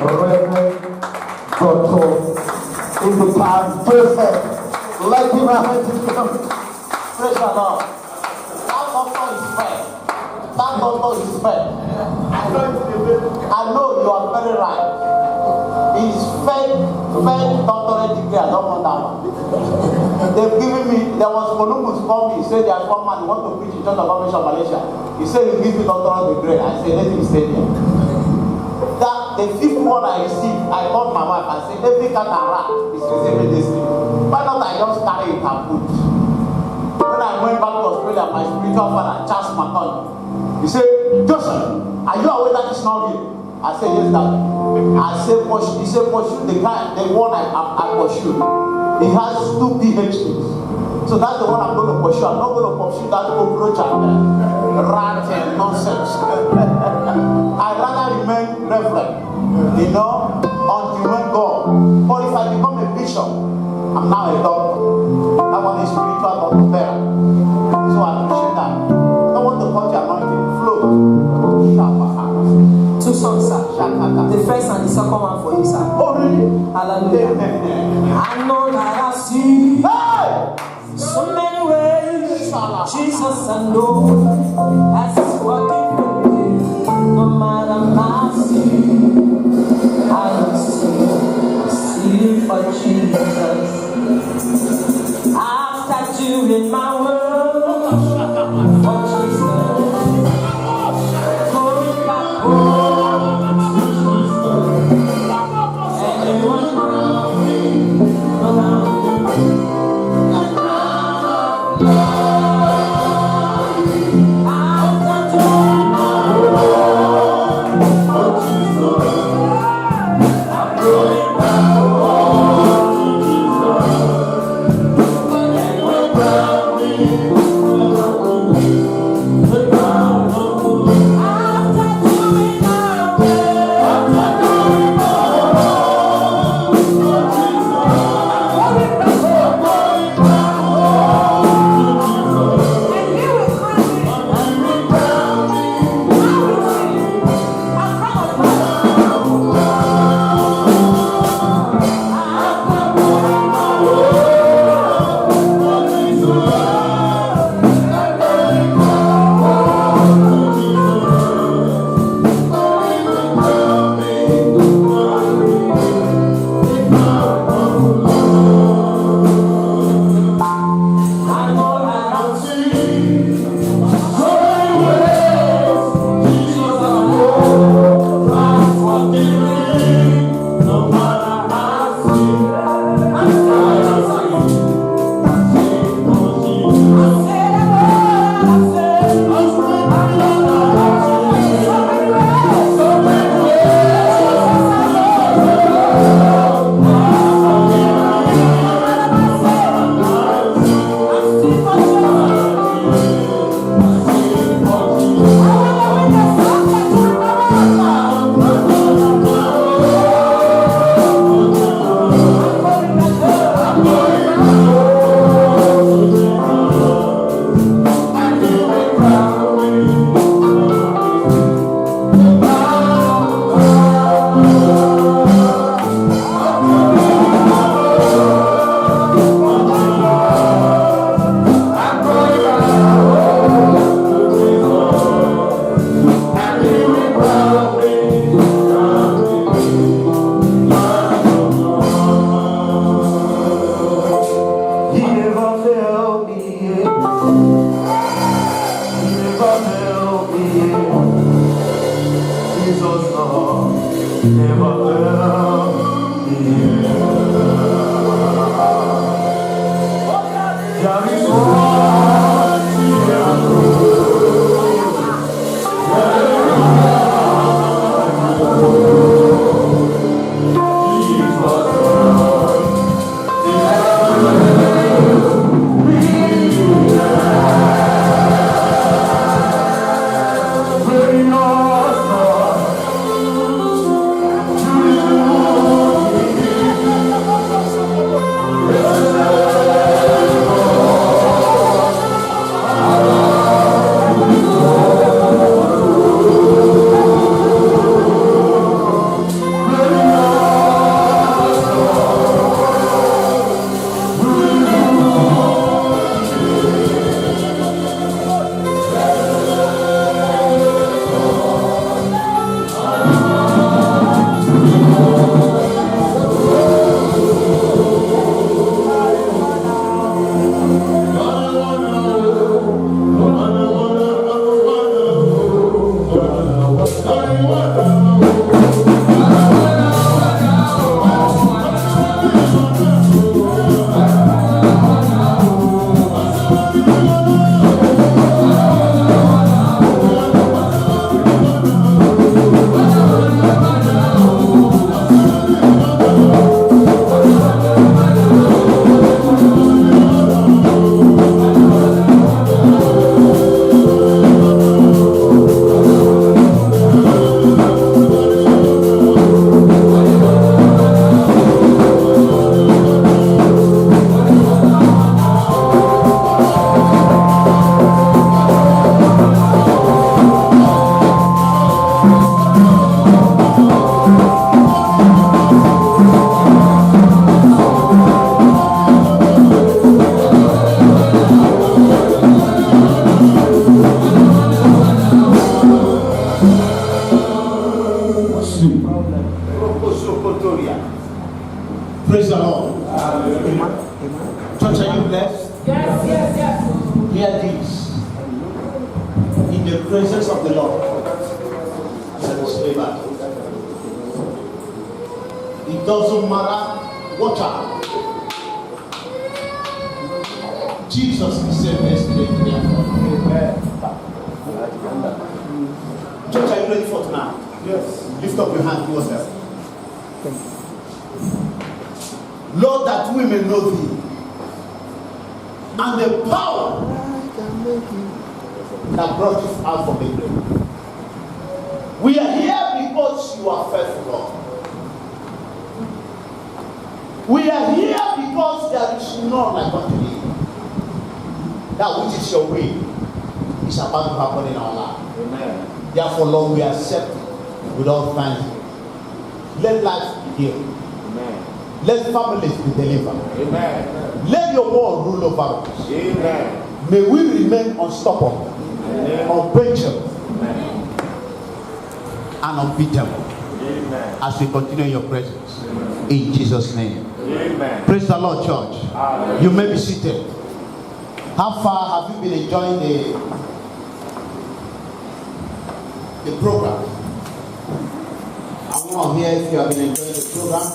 Reverend Dr. in the past perfect. Let him have it come. Praise the Lord. That doctor is fair. That doctor is fair. I know you are very right. His fake doctorate degree, I don't want that one. They've given me, there was Columbus called me, he said there's one man who wants to preach in church of Affliction, Malaysia. He said he'll give me doctorate degree. I said, let him stay there. That the fifth one I received, I called my wife and said, every cat and rat is receiving this thing. Why not I just carry it and put? When I went back to Australia, my spiritual father, Charles McConnell, he said, Joseph, are you aware that it's not here? I said, yes, Dad. I said, he said, pursue the guy, the one I pursued. He has 2 PhDs. So that's the one I'm going to pursue. I'm not going to pursue that cockroach and rat and nonsense. I'd rather remain reverend, until when God. But if I become a bishop, I'm now a doctor. I want a spiritual doctor there. So I appreciate that. I want to cut your anointing. Flow. 2 songs, sir. The first and the second one for you, sir. Oh, really? Hallelujah. I know that I see so many ways. Jesus, I know as it's working for me. No matter my sin, I will see for Jesus. I've got you in my world for Jesus. Going back home. Praise the Lord. Church, are you blessed? Yes. Hear this. In the presence of the Lord, there is favor. It doesn't matter what happened. Jesus is the same yesterday, today, and forever. Church, are you ready for tonight? Yes. Lift up your hand towards us. Lord, that we may know thee and the power that brought us out from the grave. We are here because you are faithful, Lord. We are here because there is none like unto thee. That which is your will is about to happen in our life. Amen. Therefore, Lord, we accept it with all thanksgiving. Let lives be healed. Amen. Let families be delivered. Amen. Let your word rule over us. Amen. May we remain unstoppable, unquenchable, and unbeatable. Amen. As we continue in your presence. Amen. In Jesus' name. Amen. Praise the Lord, church. Amen. You may be seated. How far have you been enjoying the program? I want to hear if you have been enjoying the program,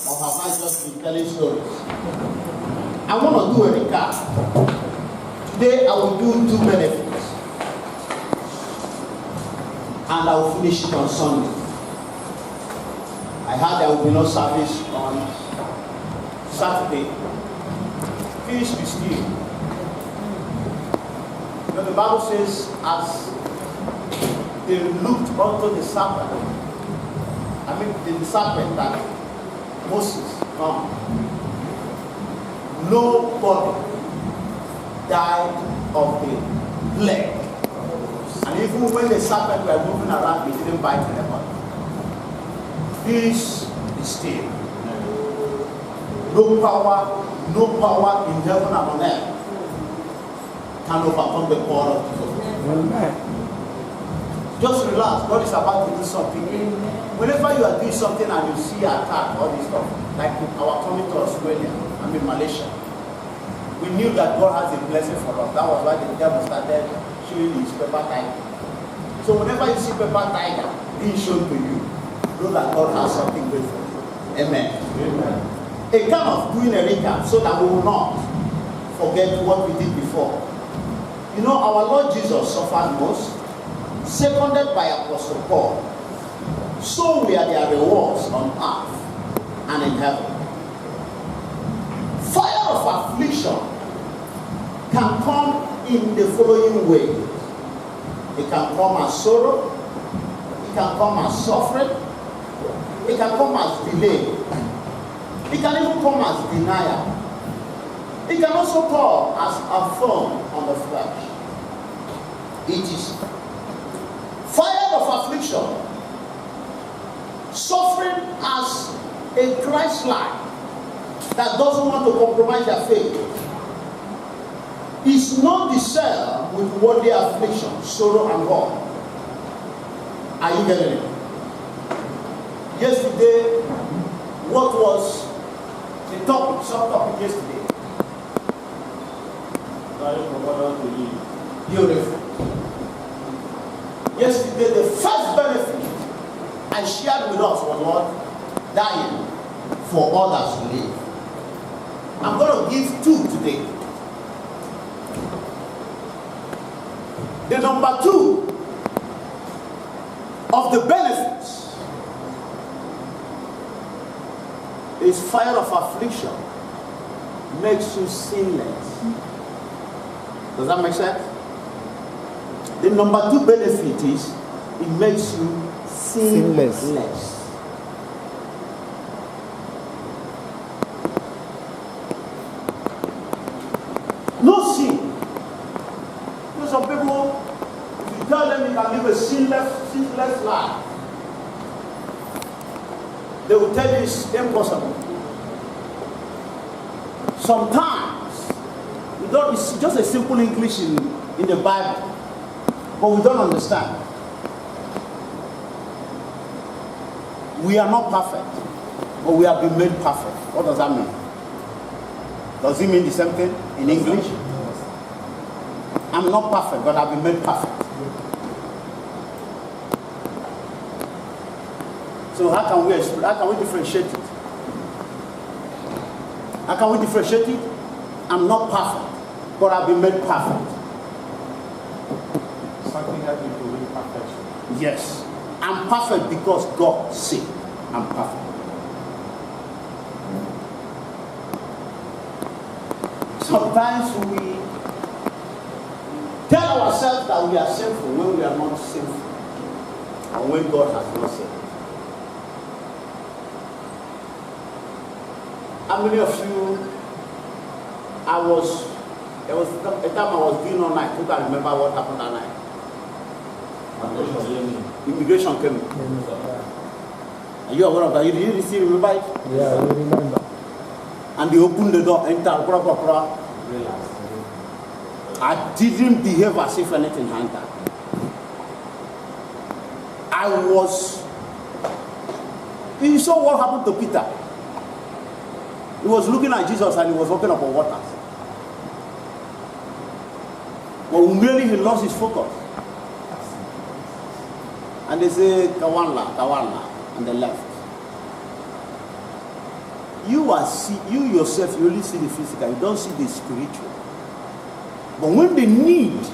or have I just been telling stories? I want to do a recap. Today I will do 2 benefits, and I will finish it on Sunday. I heard there will be no service on Saturday. Finish the steal. The Bible says, as they looked unto the serpent, the serpent that Moses found, nobody died of the plague. And even when the serpent were moving around, he didn't bite anybody. This is still. No power in heaven and on earth can overcome the power of Jesus. Amen. Just relax. God is about to do something. Whenever you are doing something and you see attack, all this stuff, like our coming to Australia, Malaysia, we knew that God has a blessing for us. That was why the devil started showing his paper tiger. So whenever you see paper tiger being shown to you, know that God has something great for you. Amen. Amen. A kind of doing a recap so that we will not forget what we did before. You know, our Lord Jesus suffered most, seconded by Apostle Paul. So we are their rewards on earth and in heaven. Fire of affliction can come in the following way. It can come as sorrow, it can come as suffering, it can come as delay. It can even come as denial. It can also come as a thorn on the flesh. It is fire of affliction, suffering as a Christ-like that doesn't want to compromise their faith. Is not the same with worldly affliction, sorrow and horror. Are you getting it? Yesterday, what was the topic, subtopic yesterday? Beautiful. Yesterday, the first benefit I shared with us was what? Dying for others to live. I'm going to give 2 today. The number 2 of the benefits is fire of affliction makes you sinless. Does that make sense? The number 2 benefit is it makes you sinless. No sin. You know, some people, if you tell them you can live a sinless life, they will tell you it's impossible. Sometimes it's just a simple English in the Bible, but we don't understand. We are not perfect, but we have been made perfect. What does that mean? Does it mean the same thing in English? I'm not perfect, but I've been made perfect. So how can we differentiate it? How can we differentiate it? I'm not perfect, but I've been made perfect. Something that you do with perfection. Yes. I'm perfect because God said I'm perfect. Sometimes we tell ourselves that we are sinful when we are not sinful, and when God has not said it. How many of you, there was a time I was doing all night, who can remember what happened that night? Immigration came. Are you aware of that? Did you still remember it? Yeah, I remember. And they opened the door, entered, I didn't behave as if anything happened. You saw what happened to Peter. He was looking at Jesus and he was walking upon waters. But immediately he lost his focus. And they say, Kawanla, and they left. You yourself, you only see the physical, you don't see the spiritual. But when the need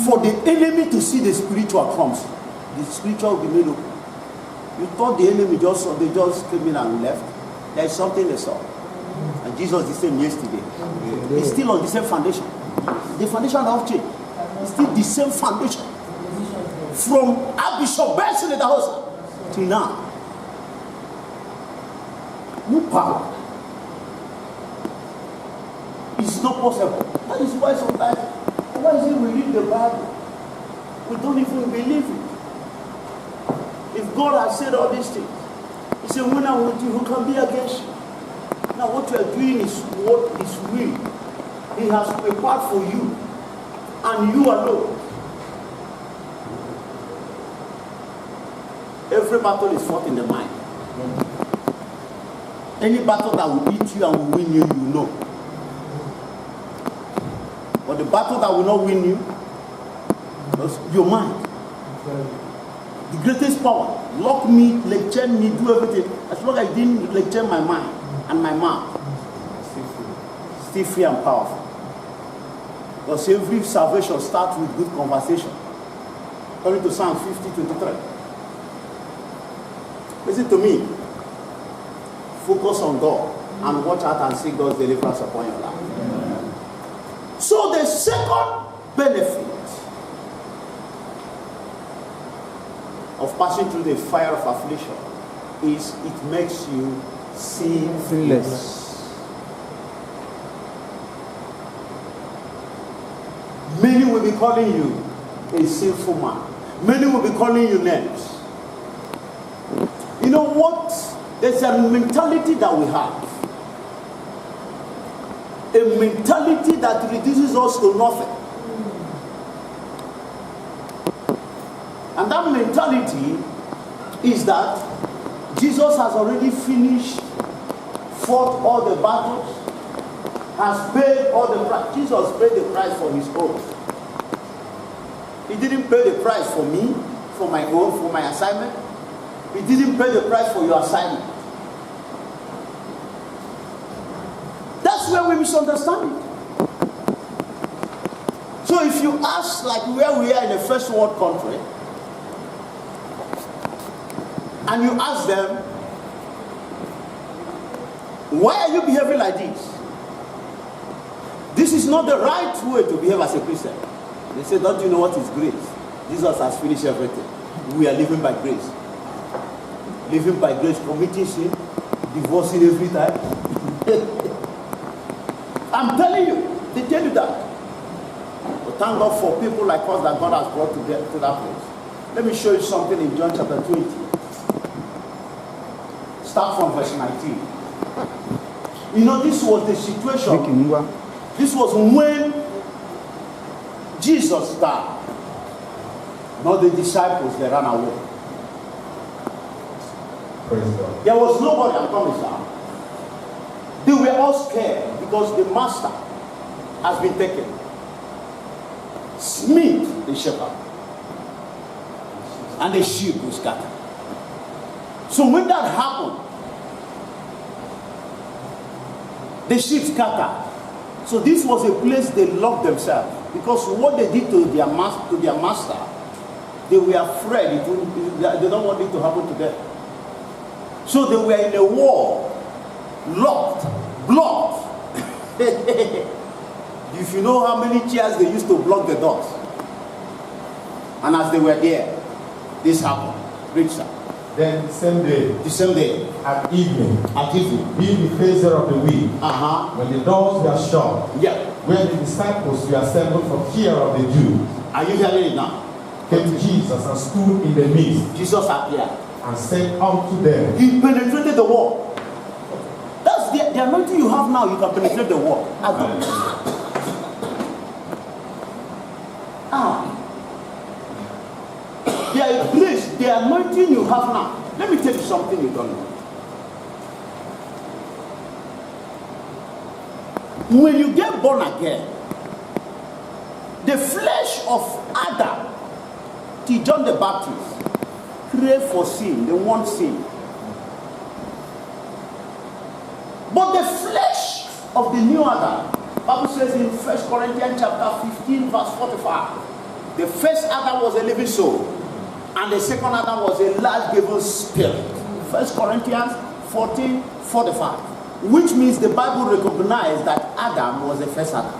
for the enemy to see the spiritual comes, the spiritual will be made open. You thought the enemy just came in and left. There is something they saw. And Jesus is the same yesterday. He's still on the same foundation. The foundation of change. It's still the same foundation. From Bishop Benson in the house till now. No power. It's not possible. That is why sometimes, why is it we read the Bible? We don't even believe it. If God has said all these things, He said, when I'm with you, who can be against you? Now what you are doing is what is will. He has prepared for you. And you alone. Every battle is fought in the mind. Any battle that will beat you and will win you, you know. But the battle that will not win you, is your mind. The greatest power. Lock me, lecture me, do everything. As long as I didn't lecture my mind and my mouth. Still free and powerful. Because every salvation starts with good conversation. According to Psalm 50:23. Listen to me. Focus on God and watch out and see God's deliverance upon your life. Amen. So the second benefit of passing through the fire of affliction is it makes you sinless. Many will be calling you a sinful man. Many will be calling you names. You know what? There's a mentality that we have. A mentality that reduces us to nothing. And that mentality is that Jesus has already finished, fought all the battles, has paid all the price. Jesus paid the price for his own. He didn't pay the price for me, for my own, for my assignment. He didn't pay the price for your assignment. That's where we misunderstand it. So if you ask, like where we are in a first world country, and you ask them, why are you behaving like this? This is not the right way to behave as a Christian. They say, don't you know what is grace? Jesus has finished everything. We are living by grace. Living by grace, committing sin, divorcing every time. I'm telling you, they tell you that. But thank God for people like us that God has brought to that place. Let me show you something in John chapter 20. Start from verse 19. You know, this was the situation. This was when Jesus died. Not the disciples, they ran away. Praise God. There was nobody, I promise you. They were all scared because the master has been taken. Smith, the shepherd, and the sheep was scattered. So when that happened, the sheep scattered. So this was a place they locked themselves, because what they did to their master, they were afraid they don't want it to happen to them. So they were in a wall, locked, blocked. If you know how many chairs they used to block the doors. And as they were there, this happened. Preacher. Then the same day, at evening, being the phase of the week, when the doors were shut, where the disciples were assembled for fear of the Jews, are you hearing it now? Came Jesus and stood in the midst. Jesus appeared and said unto them, he penetrated the wall. That's the anointing you have now. You can penetrate the wall. Please, the anointing you have now. Let me tell you something you don't know. When you get born again, the flesh of Adam, till John the Baptist, crave for sin. They want sin. But the flesh of the new Adam, Bible says in 1 Corinthians chapter 15, verse 45, the first Adam was a living soul, and the second Adam was a life-giving spirit. 1 Corinthians 14, 45. Which means the Bible recognized that Adam was the first Adam.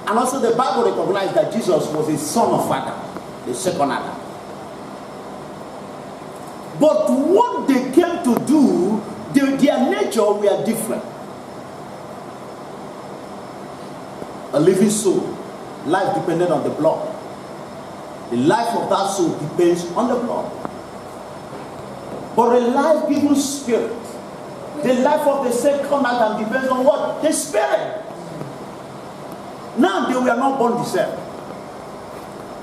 And also the Bible recognized that Jesus was a son of Adam, the second Adam. But what they came to do, their nature were different. A living soul, life depended on the blood. The life of that soul depends on the blood. But a life-giving spirit, the life of the second Adam depends on what? The spirit. Now they were not born the same.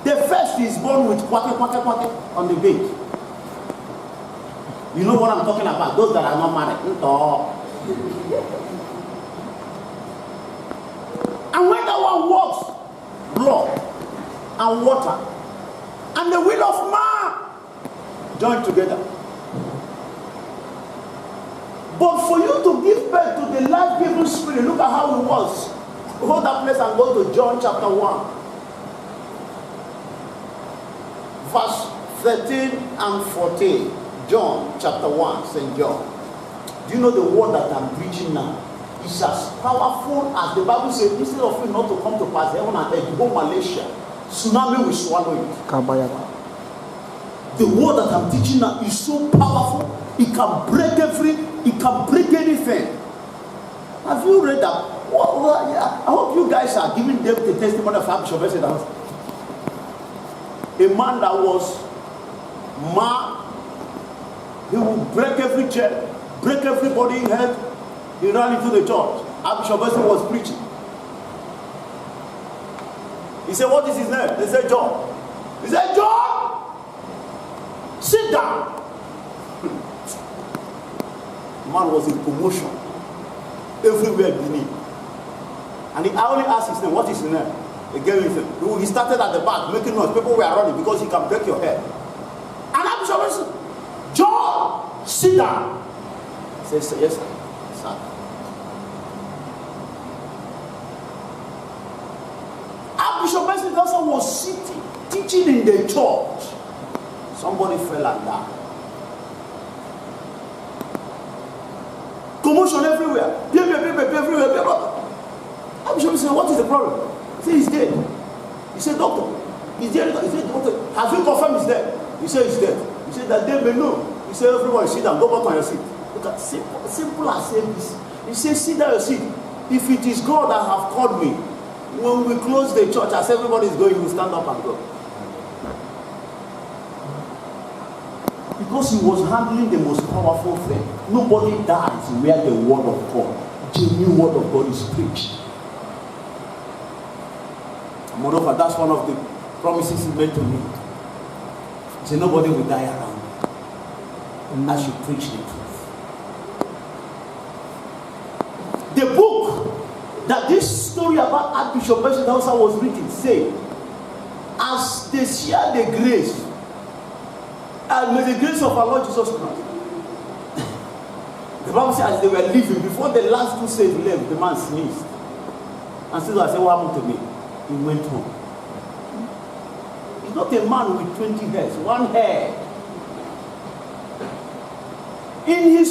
The first is born with quack on the bed. You know what I'm talking about? Those that are not married. And when that one walks, blood and water and the will of man join together. But for you to give birth to the life-giving spirit, look at how it was. Hold that place and go to John chapter 1. Verse 13 and 14. John chapter 1, St. John. Do you know the word that I'm preaching now? It's as powerful as the Bible says, instead of it not to come to pass, heaven and earth, you go Malaysia, tsunami will swallow it. The word that I'm teaching now is so powerful, it can break anything. Have you read that? I hope you guys are giving them the testimony of Bishop Bessed. A man that was mad, he would break every chair, break everybody in head. He ran into the church. Bishop Bessed was preaching. He said, what is his name? They said, John. He said, John, sit down. The man was in commotion everywhere beneath. And I only asked his name, what is his name? He gave him. He started at the back making noise. People were running because he can break your head. And Bishop Bessed, John, sit down. He said, yes, sir. Sir. Bishop Bessed also was sitting, teaching in the church. Somebody fell and died. Commotion everywhere. Everywhere. Bishop said, what is the problem? He said, he's dead. He said, doctor, he's dead. He said, doctor, have you confirmed he's dead? He said, he's dead. He said, that they may know. He said, everyone sit down, go back on your seat. Look at simple as this. He said, sit down your seat. If it is God that have called me, when we close the church, as everybody is going, he will stand up and go. Because he was handling the most powerful thing. Nobody dies where the word of God, genuine word of God is preached. Moreover, that's one of the promises he made to me. He said, nobody will die around me. as you preach the truth. The book that this story about Archbishop Benson Hausa was written say, as they share the grace, and may the grace of our Lord Jesus Christ. The Bible says as they were leaving, before the last two saints left, the man sneezed. And so I said, what happened to me? He went home. He's not a man with 20 hairs, one hair. In his